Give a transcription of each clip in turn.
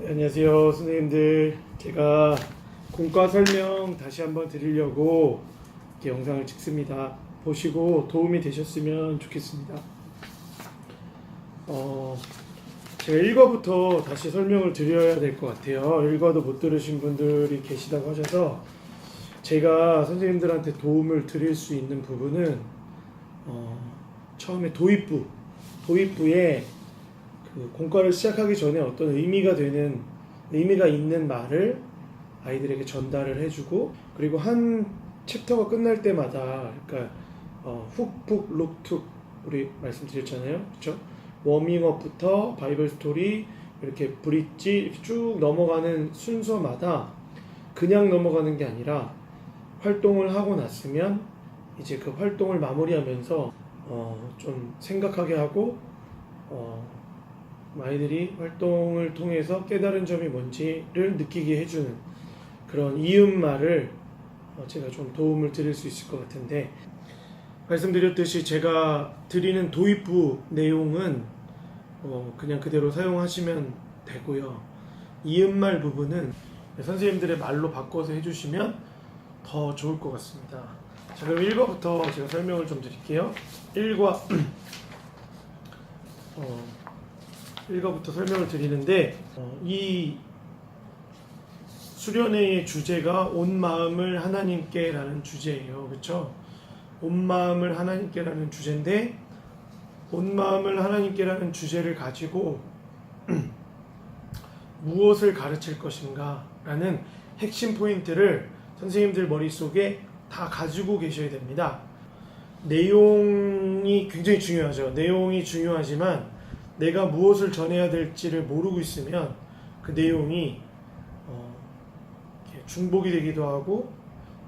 네, 안녕하세요 선생님들. 제가 공과 설명 다시 한번 드리려고 이렇게 영상을 찍습니다. 보시고 도움이 되셨으면 좋겠습니다. 제가 1과부터 다시 설명을 드려야 될 것 같아요. 1과도 못 들으신 분들이 계시다고 하셔서 제가 선생님들한테 도움을 드릴 수 있는 부분은 처음에 도입부에 그 공과를 시작하기 전에 어떤 의미가 있는 말을 아이들에게 전달을 해주고, 그리고 한 챕터가 끝날 때마다, 그러니까 훅, 푹, 룩, 툭 우리 말씀드렸잖아요, 그렇죠? 워밍업부터 바이블 스토리 이렇게 브릿지 이렇게 쭉 넘어가는 순서마다 그냥 넘어가는 게 아니라 활동을 하고 났으면 이제 그 활동을 마무리하면서 좀 생각하게 하고 아이들이 활동을 통해서 깨달은 점이 뭔지를 느끼게 해주는 그런 이음말을 제가 좀 도움을 드릴 수 있을 것 같은데, 말씀드렸듯이 제가 드리는 도입부 내용은 그냥 그대로 사용하시면 되고요. 이음말 부분은 선생님들의 말로 바꿔서 해주시면 더 좋을 것 같습니다. 자, 그럼 1과부터 제가 설명을 좀 드릴게요. 1과부터 설명을 드리는데, 이 수련회의 주제가 온 마음을 하나님께 라는 주제예요. 그렇죠? 온 마음을 하나님께 라는 주제인데, 온 마음을 하나님께 라는 주제를 가지고 무엇을 가르칠 것인가 라는 핵심 포인트를 선생님들 머릿속에 다 가지고 계셔야 됩니다. 내용이 굉장히 중요하죠. 내용이 중요하지만 내가 무엇을 전해야 될지를 모르고 있으면 그 내용이 중복이 되기도 하고,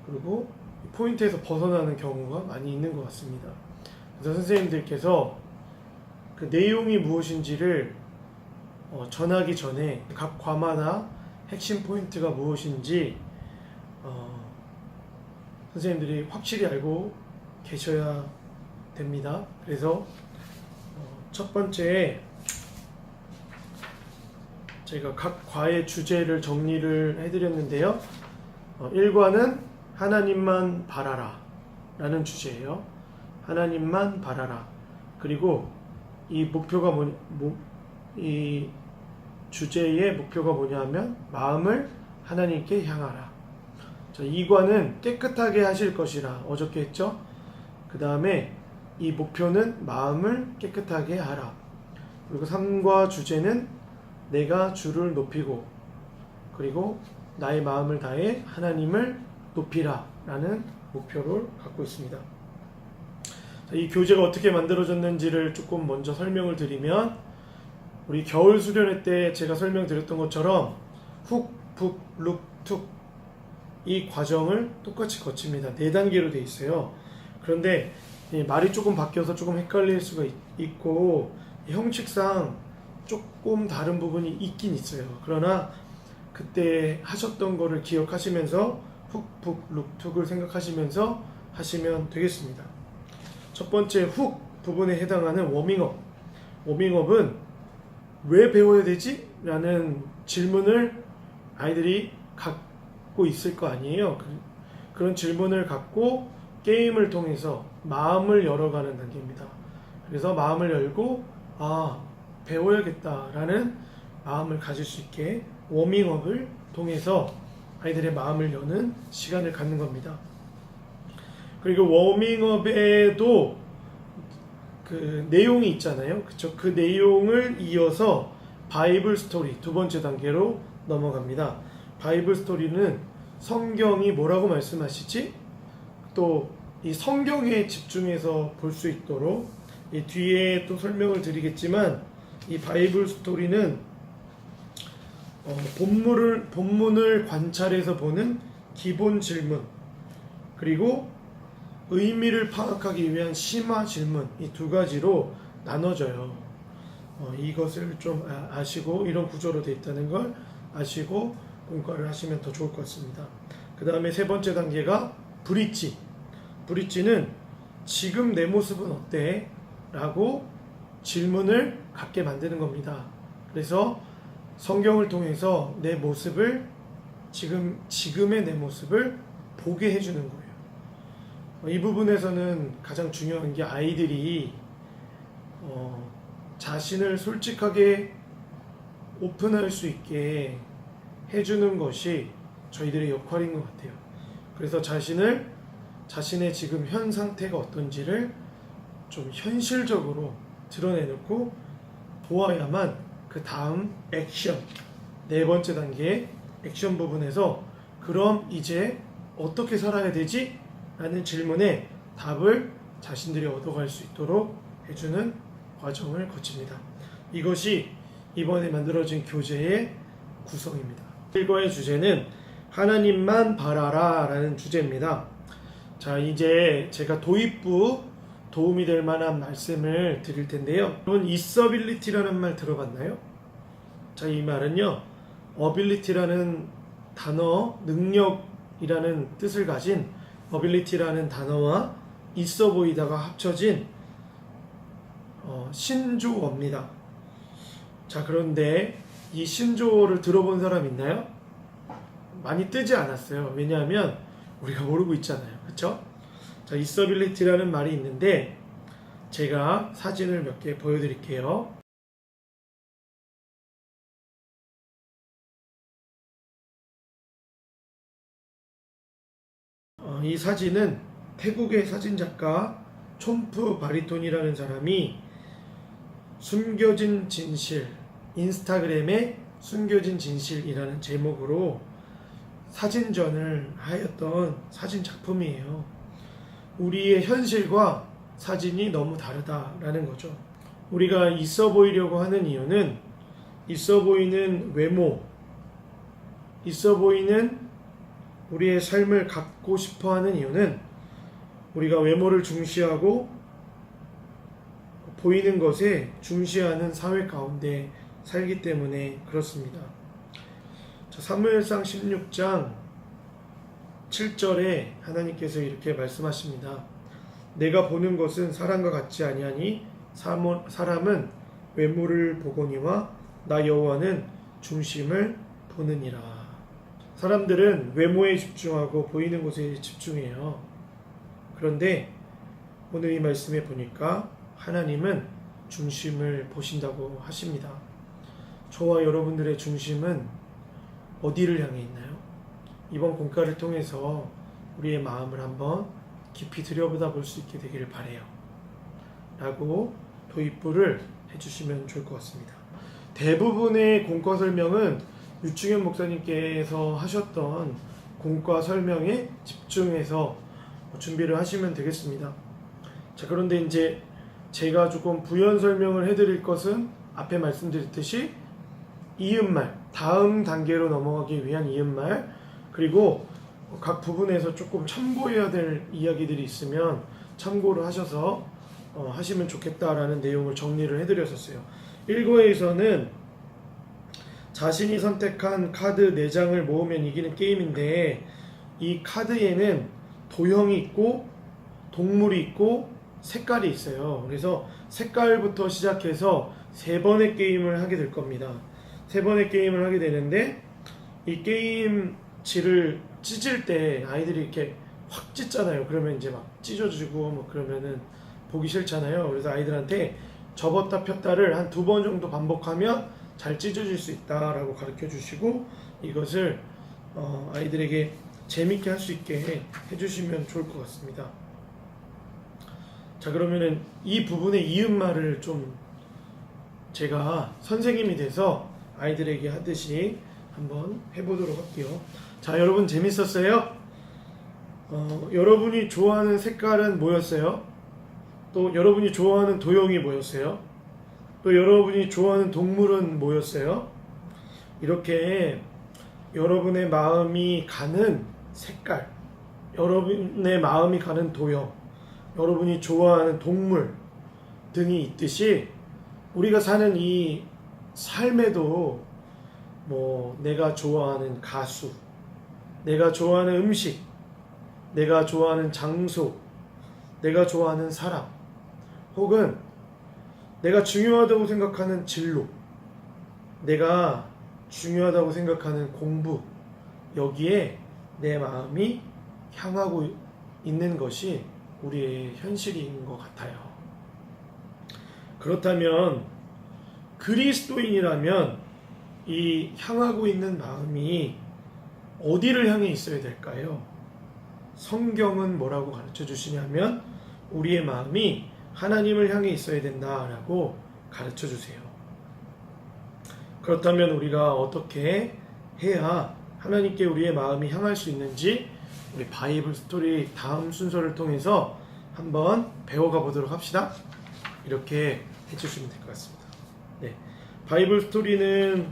그리고 포인트에서 벗어나는 경우가 많이 있는 것 같습니다. 그래서 선생님들께서 그 내용이 무엇인지를 전하기 전에 각 과마다 핵심 포인트가 무엇인지 선생님들이 확실히 알고 계셔야 됩니다. 그래서 첫 번째, 제가 각 과의 주제를 정리를 해드렸는데요. 1과는 하나님만 바라라 라는 주제예요. 하나님만 바라라. 그리고 이 목표가 이 주제의 목표가 뭐냐면 마음을 하나님께 향하라. 자, 2과는 깨끗하게 하실 것이라 어저께 했죠. 그 다음에 이 목표는 마음을 깨끗하게 하라. 그리고 3과 주제는 내가 주를 높이고, 그리고 나의 마음을 다해 하나님을 높이라 라는 목표를 갖고 있습니다. 자, 이 교재가 어떻게 만들어졌는지를 조금 먼저 설명을 드리면, 우리 겨울 수련회 때 제가 설명드렸던 것처럼 훅, 푹, 룩, 툭 이 과정을 똑같이 거칩니다. 4단계로 되어 있어요. 그런데 말이 조금 바뀌어서 조금 헷갈릴 수가 있고 형식상 조금 다른 부분이 있긴 있어요. 그러나 그때 하셨던 거를 기억하시면서 훅, 푹, 룩, 툭을 생각하시면서 하시면 되겠습니다. 첫 번째 훅 부분에 해당하는 워밍업. 워밍업은 왜 배워야 되지? 라는 질문을 아이들이 갖고 있을 거 아니에요. 그런 질문을 갖고 게임을 통해서 마음을 열어가는 단계입니다. 그래서 마음을 열고 배워야겠다라는 마음을 가질 수 있게 워밍업을 통해서 아이들의 마음을 여는 시간을 갖는 겁니다. 그리고 워밍업에도 그 내용이 있잖아요. 그쵸? 그 내용을 이어서 바이블 스토리 두 번째 단계로 넘어갑니다. 바이블 스토리는 성경이 뭐라고 말씀하시지? 또 이 성경에 집중해서 볼 수 있도록, 이 뒤에 또 설명을 드리겠지만, 이 바이블 스토리는 본문을 관찰해서 보는 기본 질문, 그리고 의미를 파악하기 위한 심화 질문, 이 두 가지로 나눠져요. 이것을 좀 아시고, 이런 구조로 되어 있다는 걸 아시고 공과를 하시면 더 좋을 것 같습니다. 그 다음에 세 번째 단계가 브릿지는 지금 내 모습은 어때? 라고 질문을 갖게 만드는 겁니다. 그래서 성경을 통해서 내 모습을 지금의 내 모습을 보게 해주는 거예요. 이 부분에서는 가장 중요한 게 아이들이 자신을 솔직하게 오픈할 수 있게 해주는 것이 저희들의 역할인 것 같아요. 그래서 자신의 지금 현 상태가 어떤지를 좀 현실적으로 드러내놓고 보아야만 그 다음 액션, 네 번째 단계의 액션 부분에서 그럼 이제 어떻게 살아야 되지? 라는 질문에 답을 자신들이 얻어갈 수 있도록 해주는 과정을 거칩니다. 이것이 이번에 만들어진 교재의 구성입니다. 일과의 주제는 하나님만 바라라 라는 주제입니다. 자, 이제 제가 도입부 도움이 될 만한 말씀을 드릴 텐데요. 여러분, 있어빌리티라는 말 들어봤나요? 자, 이 말은요, 어빌리티라는 단어, 능력이라는 뜻을 가진 어빌리티라는 단어와 있어 보이다가 합쳐진 신조어입니다. 자, 그런데 이 신조어를 들어본 사람 있나요? 많이 뜨지 않았어요. 왜냐하면 우리가 모르고 있잖아요. 그쵸? 자, 있어빌리티라는 말이 있는데 제가 사진을 몇 개 보여드릴게요. 이 사진은 태국의 사진작가 촘프 바리톤이라는 사람이 숨겨진 진실, 인스타그램에 숨겨진 진실이라는 제목으로 사진전을 하였던 사진 작품이에요. 우리의 현실과 사진이 너무 다르다라는 거죠. 우리가 있어 보이려고 하는 이유는 있어 보이는 외모, 있어 보이는 우리의 삶을 갖고 싶어 하는 이유는 우리가 외모를 중시하고 보이는 것에 중시하는 사회 가운데 살기 때문에 그렇습니다. 사무엘상 16장 7절에 하나님께서 이렇게 말씀하십니다. 내가 보는 것은 사람과 같지 아니하니 사람은 외모를 보거니와 나 여호와는 중심을 보느니라. 사람들은 외모에 집중하고 보이는 것에 집중해요. 그런데 오늘 이 말씀에 보니까 하나님은 중심을 보신다고 하십니다. 저와 여러분들의 중심은 어디를 향해 있나요? 이번 공과를 통해서 우리의 마음을 한번 깊이 들여보다 볼 수 있게 되기를 바라요. 라고 도입부를 해주시면 좋을 것 같습니다. 대부분의 공과 설명은 유충현 목사님께서 하셨던 공과 설명에 집중해서 준비를 하시면 되겠습니다. 자, 그런데 이제 제가 조금 부연 설명을 해드릴 것은 앞에 말씀드렸듯이 이음말, 다음 단계로 넘어가기 위한 이음말, 그리고 각 부분에서 조금 참고해야 될 이야기들이 있으면 참고를 하셔서 하시면 좋겠다라는 내용을 정리를 해드렸었어요. 1과에서는 자신이 선택한 카드 4장을 모으면 이기는 게임인데 이 카드에는 도형이 있고 동물이 있고 색깔이 있어요. 그래서 색깔부터 시작해서 3번의 게임을 하게 될 겁니다. 3번의 게임을 하게 되는데 이 게임 지를 찢을 때 아이들이 이렇게 확 찢잖아요. 그러면 이제 막 찢어지고 뭐 그러면은 보기 싫잖아요. 그래서 아이들한테 접었다 폈다를 한 2번 정도 반복하면 잘 찢어질 수 있다라고 가르쳐 주시고 이것을 아이들에게 재밌게 할 수 있게 해주시면 좋을 것 같습니다. 자, 그러면은 이 부분의 이음말을 좀 제가 선생님이 돼서 아이들에게 하듯이 한번 해보도록 할게요. 자, 여러분 재밌었어요? 여러분이 좋아하는 색깔은 뭐였어요? 또 여러분이 좋아하는 도형이 뭐였어요? 또 여러분이 좋아하는 동물은 뭐였어요? 이렇게 여러분의 마음이 가는 색깔, 여러분의 마음이 가는 도형, 여러분이 좋아하는 동물 등이 있듯이 우리가 사는 이 삶에도 뭐 내가 좋아하는 가수, 내가 좋아하는 음식, 내가 좋아하는 장소, 내가 좋아하는 사람, 혹은 내가 중요하다고 생각하는 진로, 내가 중요하다고 생각하는 공부, 여기에 내 마음이 향하고 있는 것이 우리의 현실인 것 같아요. 그렇다면 그리스도인이라면 이 향하고 있는 마음이 어디를 향해 있어야 될까요? 성경은 뭐라고 가르쳐 주시냐면 우리의 마음이 하나님을 향해 있어야 된다라고 가르쳐 주세요. 그렇다면 우리가 어떻게 해야 하나님께 우리의 마음이 향할 수 있는지 우리 바이블 스토리 다음 순서를 통해서 한번 배워가 보도록 합시다. 이렇게 해주시면 될 것 같습니다. 네, 바이블 스토리는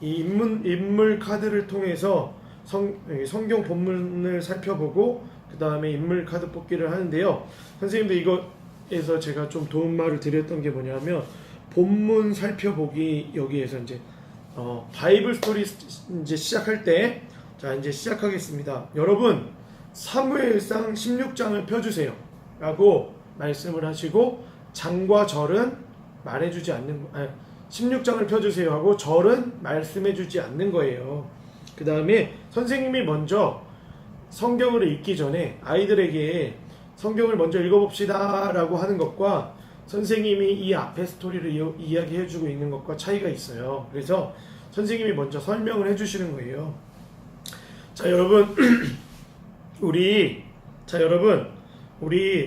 이 인물 카드를 통해서 성경 본문을 살펴보고 그 다음에 인물 카드 뽑기를 하는데요. 선생님들 이거에서 제가 좀 도움말을 드렸던 게 뭐냐면 본문 살펴보기 여기에서 이제 바이블 스토리 이제 시작할 때 자 이제 시작하겠습니다. 여러분 사무엘상 16장을 펴주세요 라고 말씀을 하시고 장과 절은 말해주지 않는 16장을 펴주세요 하고 절은 말씀해주지 않는 거예요. 그 다음에 선생님이 먼저 성경을 읽기 전에 아이들에게 성경을 먼저 읽어봅시다 라고 하는 것과 선생님이 이 앞에 스토리를 이야기해주고 있는 것과 차이가 있어요. 그래서 선생님이 먼저 설명을 해주시는 거예요. 자 여러분 우리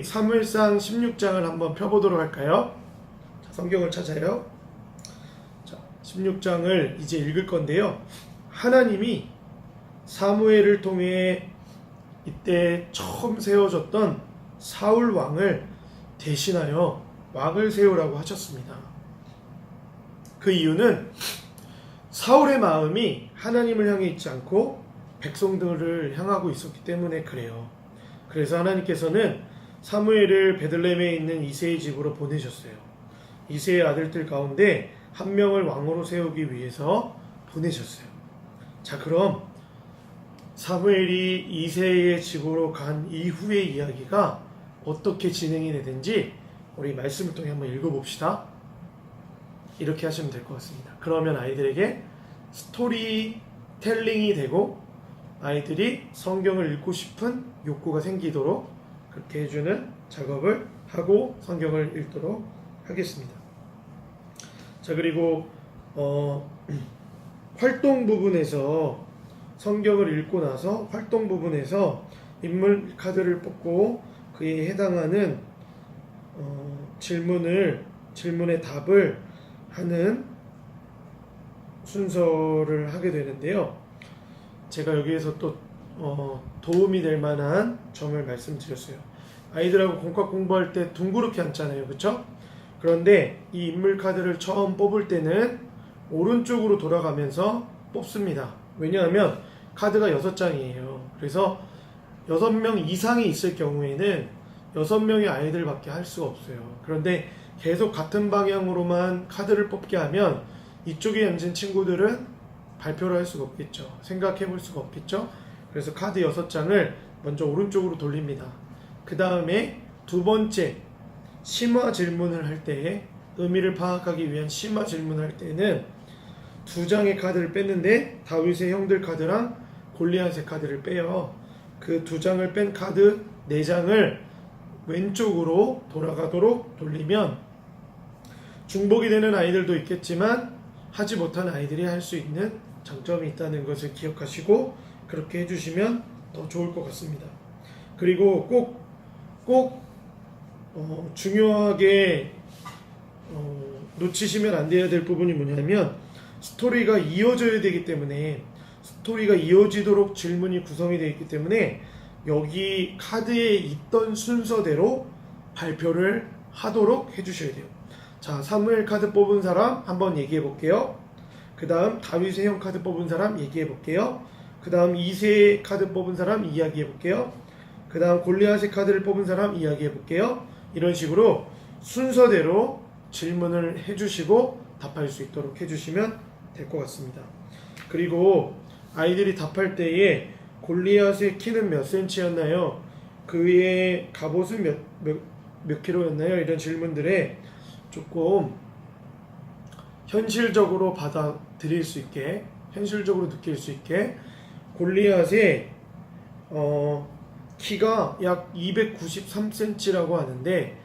사무엘상 16장을 한번 펴보도록 할까요? 자, 성경을 찾아요. 자, 16장을 이제 읽을 건데요. 하나님이 사무엘을 통해 이때 처음 세워졌던 사울 왕을 대신하여 왕을 세우라고 하셨습니다. 그 이유는 사울의 마음이 하나님을 향해 있지 않고 백성들을 향하고 있었기 때문에 그래요. 그래서 하나님께서는 사무엘을 베들레헴에 있는 이새의 집으로 보내셨어요. 이새의 아들들 가운데 한 명을 왕으로 세우기 위해서 보내셨어요. 자 그럼 사무엘이 이새의 집으로 간 이후의 이야기가 어떻게 진행이 되든지 우리 말씀을 통해 한번 읽어봅시다. 이렇게 하시면 될 것 같습니다. 그러면 아이들에게 스토리텔링이 되고 아이들이 성경을 읽고 싶은 욕구가 생기도록 그렇게 해주는 작업을 하고 성경을 읽도록 하겠습니다. 자 그리고 활동 부분에서 성경을 읽고 나서 활동 부분에서 인물 카드를 뽑고 그에 해당하는 질문의 답을 하는 순서를 하게 되는데요. 제가 여기에서 또 도움이 될 만한 점을 말씀드렸어요. 아이들하고 공과 공부할 때 둥그렇게 앉잖아요. 그렇죠? 그런데 이 인물 카드를 처음 뽑을 때는 오른쪽으로 돌아가면서 뽑습니다. 왜냐하면 카드가 6장이에요. 그래서 6명 이상이 있을 경우에는 6명의 아이들밖에 할 수가 없어요. 그런데 계속 같은 방향으로만 카드를 뽑게 하면 이쪽에 앉은 친구들은 발표를 할 수가 없겠죠. 생각해 볼 수가 없겠죠. 그래서 카드 6장을 먼저 오른쪽으로 돌립니다. 그 다음에 두 번째 심화 질문을 할 때에 의미를 파악하기 위한 심화 질문을 할 때는 2장의 카드를 뺐는데 다윗의 형들 카드랑 골리앗의 카드를 빼요. 그 2장을 뺀 카드 4장을 왼쪽으로 돌아가도록 돌리면 중복이 되는 아이들도 있겠지만 하지 못한 아이들이 할 수 있는 장점이 있다는 것을 기억하시고 그렇게 해주시면 더 좋을 것 같습니다. 그리고 꼭 중요하게 놓치시면 안 돼야 될 부분이 뭐냐면 스토리가 이어져야 되기 때문에 스토리가 이어지도록 질문이 구성이 되어 있기 때문에 여기 카드에 있던 순서대로 발표를 하도록 해주셔야 돼요. 자, 사무엘 카드 뽑은 사람 한번 얘기해 볼게요. 그 다음 다윗의 형 카드 뽑은 사람 얘기해 볼게요. 그 다음 이새 카드 뽑은 사람 이야기해 볼게요. 그 다음 골리앗의 카드를 뽑은 사람 이야기해 볼게요. 이런 식으로 순서대로 질문을 해주시고 답할 수 있도록 해주시면 될 것 같습니다. 그리고 아이들이 답할 때에 골리앗의 키는 몇 센치였나요? 그의 갑옷은 몇 킬로였나요? 이런 질문들에 조금 현실적으로 받아들일 수 있게, 현실적으로 느낄 수 있게 골리앗의 키가 약 293cm라고 하는데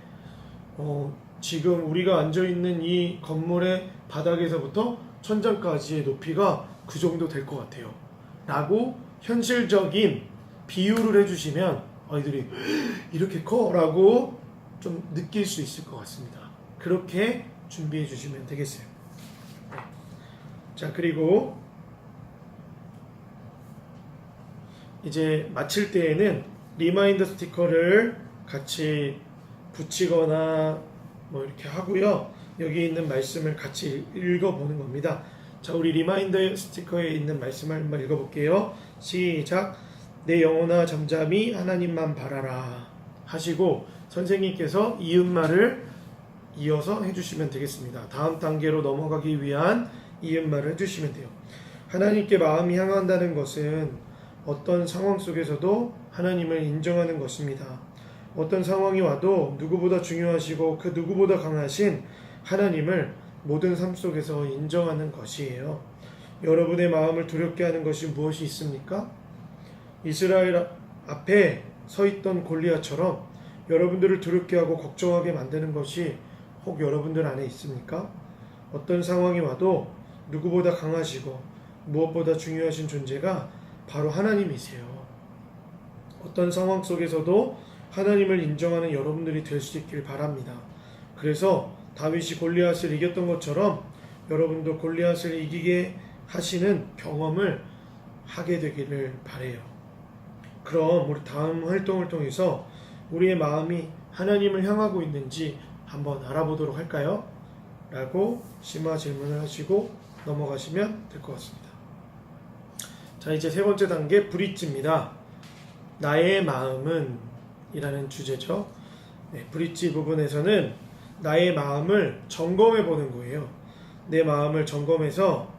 지금 우리가 앉아있는 이 건물의 바닥에서부터 천장까지의 높이가 그 정도 될 것 같아요 라고 현실적인 비유를 해주시면 아이들이 이렇게 커? 라고 좀 느낄 수 있을 것 같습니다. 그렇게 준비해 주시면 되겠어요. 자, 그리고 이제 마칠 때에는 리마인더 스티커를 같이 붙이거나 뭐 이렇게 하고요. 여기 있는 말씀을 같이 읽어보는 겁니다. 자, 우리 리마인더 스티커에 있는 말씀을 한번 읽어볼게요. 시작. 내 영혼아 잠잠히 하나님만 바라라 하시고 선생님께서 이음말을 이어서 해주시면 되겠습니다. 다음 단계로 넘어가기 위한 이음말을 해주시면 돼요. 하나님께 마음이 향한다는 것은 어떤 상황 속에서도 하나님을 인정하는 것입니다. 어떤 상황이 와도 누구보다 중요하시고 그 누구보다 강하신 하나님을 모든 삶 속에서 인정하는 것이에요. 여러분의 마음을 두렵게 하는 것이 무엇이 있습니까? 이스라엘 앞에 서 있던 골리앗처럼 여러분들을 두렵게 하고 걱정하게 만드는 것이 혹 여러분들 안에 있습니까? 어떤 상황이 와도 누구보다 강하시고 무엇보다 중요하신 존재가 바로 하나님이세요. 어떤 상황 속에서도 하나님을 인정하는 여러분들이 될 수 있길 바랍니다. 그래서 다윗이 골리앗을 이겼던 것처럼 여러분도 골리앗을 이기게 하시는 경험을 하게 되기를 바라요. 그럼 우리 다음 활동을 통해서 우리의 마음이 하나님을 향하고 있는지 한번 알아보도록 할까요? 라고 심화 질문을 하시고 넘어가시면 될 것 같습니다. 자, 이제 세 번째 단계 브릿지입니다. 나의 마음은 이라는 주제죠. 네, 브릿지 부분에서는 나의 마음을 점검해 보는 거예요. 내 마음을 점검해서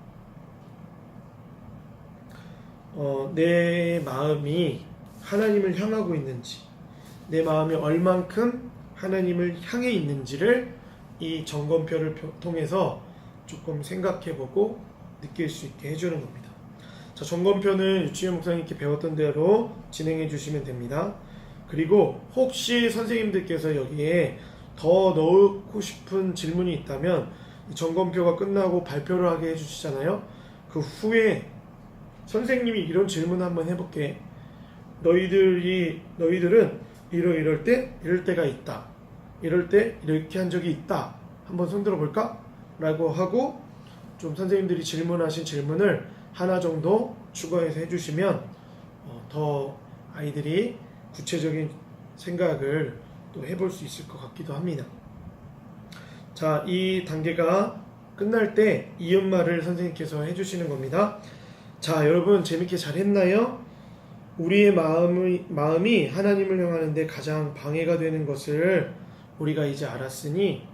내 마음이 하나님을 향하고 있는지, 내 마음이 얼만큼 하나님을 향해 있는지를 이 점검표를 통해서 조금 생각해보고 느낄 수 있게 해주는 겁니다. 자, 점검표는 유치현 목사님께 배웠던 대로 진행해 주시면 됩니다. 그리고 혹시 선생님들께서 여기에 더 넣고 싶은 질문이 있다면 이 점검표가 끝나고 발표를 하게 해주시잖아요. 그 후에 선생님이 이런 질문 한번 해볼게. 너희들은 이럴 때가 있다. 이럴 때 이렇게 한 적이 있다. 한번 손들어 볼까? 라고 하고 좀 선생님들이 질문하신 질문을 하나 정도 추가해서 해주시면 더 아이들이 구체적인 생각을 또 해볼 수 있을 것 같기도 합니다. 자, 이 단계가 끝날 때 이음말을 선생님께서 해주시는 겁니다. 자, 여러분 재밌게 잘 했나요? 우리의 마음이 하나님을 향하는데 가장 방해가 되는 것을 우리가 이제 알았으니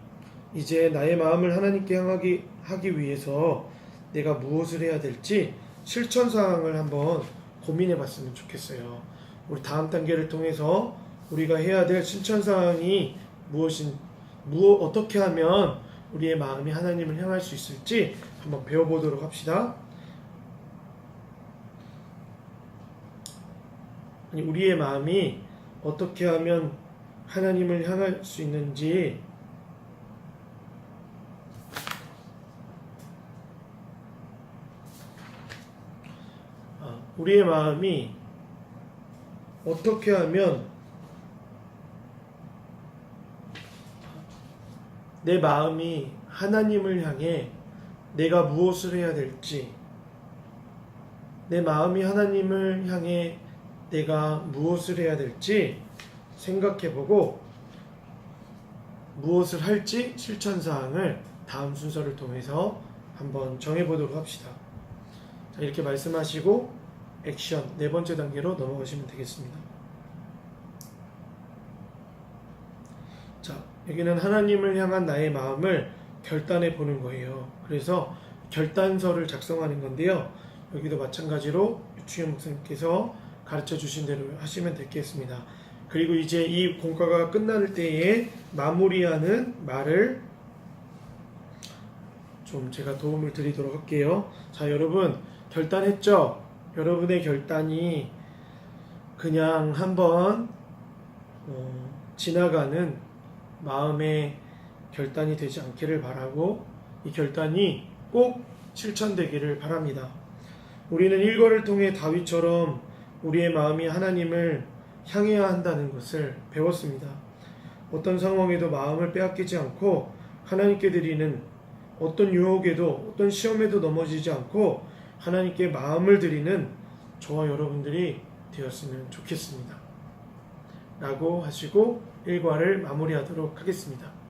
이제 나의 마음을 하나님께 하기 위해서 내가 무엇을 해야 될지 실천사항을 한번 고민해 봤으면 좋겠어요. 우리 다음 단계를 통해서 우리가 해야 될 실천사항이 어떻게 하면 우리의 마음이 하나님을 향할 수 있을지 한번 배워보도록 합시다. 우리의 마음이 어떻게 하면 하나님을 향할 수 있는지 우리의 마음이 어떻게 하면 내 마음이 하나님을 향해 내가 무엇을 해야 될지, 내 마음이 하나님을 향해 내가 무엇을 해야 될지 생각해보고 무엇을 할지 실천사항을 다음 순서를 통해서 한번 정해보도록 합시다. 자, 이렇게 말씀하시고 액션 네 번째 단계로 넘어가시면 되겠습니다. 자, 여기는 하나님을 향한 나의 마음을 결단해 보는 거예요. 그래서 결단서를 작성하는 건데요. 여기도 마찬가지로 유충현 목사님께서 가르쳐 주신 대로 하시면 되겠습니다. 그리고 이제 이 공과가 끝날 때에 마무리하는 말을 좀 제가 도움을 드리도록 할게요. 자, 여러분 결단했죠? 여러분의 결단이 그냥 한번 지나가는 마음의 결단이 되지 않기를 바라고 이 결단이 꼭 실천되기를 바랍니다. 우리는 일과를 통해 다윗처럼 우리의 마음이 하나님을 향해야 한다는 것을 배웠습니다. 어떤 상황에도 마음을 빼앗기지 않고 하나님께 드리는 어떤 유혹에도 어떤 시험에도 넘어지지 않고 하나님께 마음을 드리는 저와 여러분들이 되었으면 좋겠습니다. 라고 하시고 일과를 마무리하도록 하겠습니다.